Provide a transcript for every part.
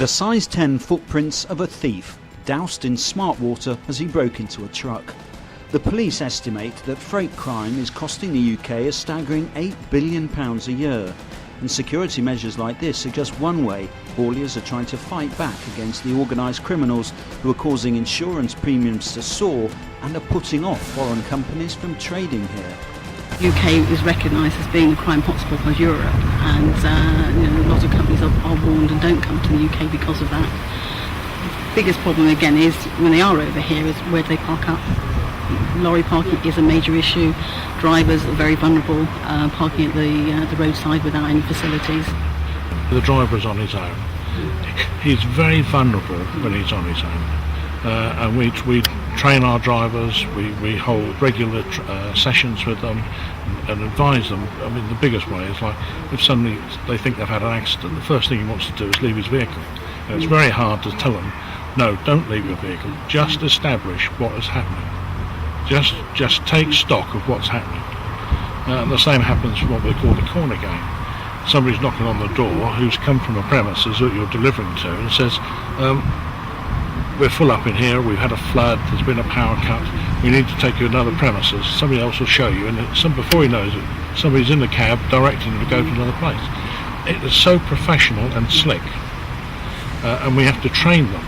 The size 10 footprints of a thief, doused in smart water as he broke into a truck. The police estimate that freight crime is costing the UK a staggering £8 billion a year. And security measures like this are just one way hauliers are trying to fight back against the organised criminals who are causing insurance premiums to soar and are putting off foreign companies from trading here. The UK is recognised as being the crime hotspot of Europe, and a lot of companies are warned and don't come to the UK because of that. The biggest problem again is when they are over here is where do they park up. Lorry parking is a major issue. Drivers are very vulnerable, parking at the roadside without any facilities. The driver's on his own. He's very vulnerable when he's on his own. And we train our drivers, we hold regular sessions with them and advise them. I mean, the biggest way is like if suddenly they think they've had an accident, the first thing he wants to do is leave his vehicle. And it's very hard to tell them, no, don't leave your vehicle, just establish what is happening. Just take stock of what's happening. The same happens with what we call the corner game. Somebody's knocking on the door who's come from a premises that you're delivering to and says, we're full up in here, we've had a flood, there's been a power cut, we need to take you to another premises. Somebody else will show you, and before he knows it, somebody's in the cab directing him to go to another place. It is so professional and slick, and we have to train them.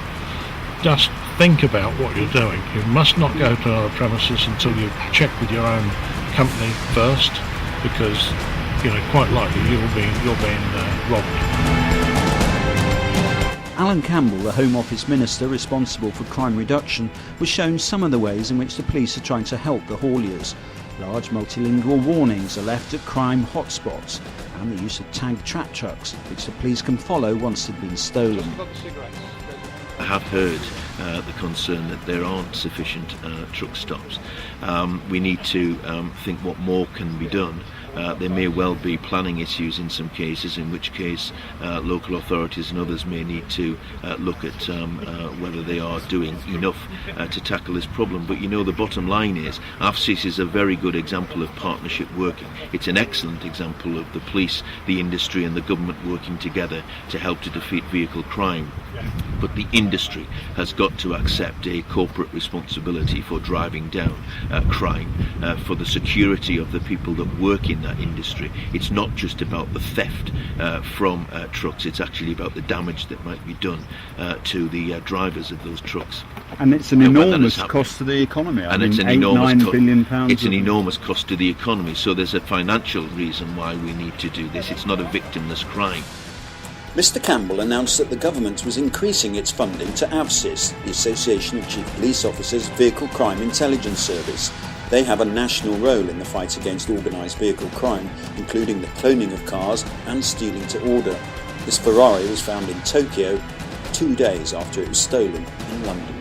Just think about what you're doing. You must not go to another premises until you've checked with your own company first, because quite likely you're being robbed. Alan Campbell, the Home Office Minister responsible for crime reduction, was shown some of the ways in which the police are trying to help the hauliers. Large multilingual warnings are left at crime hotspots, and the use of tagged trap trucks, which the police can follow once they've been stolen. I have heard the concern that there aren't sufficient truck stops. We need to think what more can be done. There may well be planning issues in some cases, in which case local authorities and others may need to look at whether they are doing enough to tackle this problem. But the bottom line is AFSIS is a very good example of partnership working. It's an excellent example of the police, the industry and the government working together to help to defeat vehicle crime. But the industry has got to accept a corporate responsibility for driving down crime, for the security of the people that work in that industry. It's not just about the theft from trucks, it's actually about the damage that might be done to the drivers of those trucks. And it's an enormous cost to the economy. It's an enormous £9 billion. It's an enormous cost to the economy, so there's a financial reason why we need to do this. It's not a victimless crime. Mr Campbell announced that the government was increasing its funding to AFSIS, the Association of Chief Police Officers Vehicle Crime Intelligence Service. They have a national role in the fight against organised vehicle crime, including the cloning of cars and stealing to order. This Ferrari was found in Tokyo 2 days after it was stolen in London.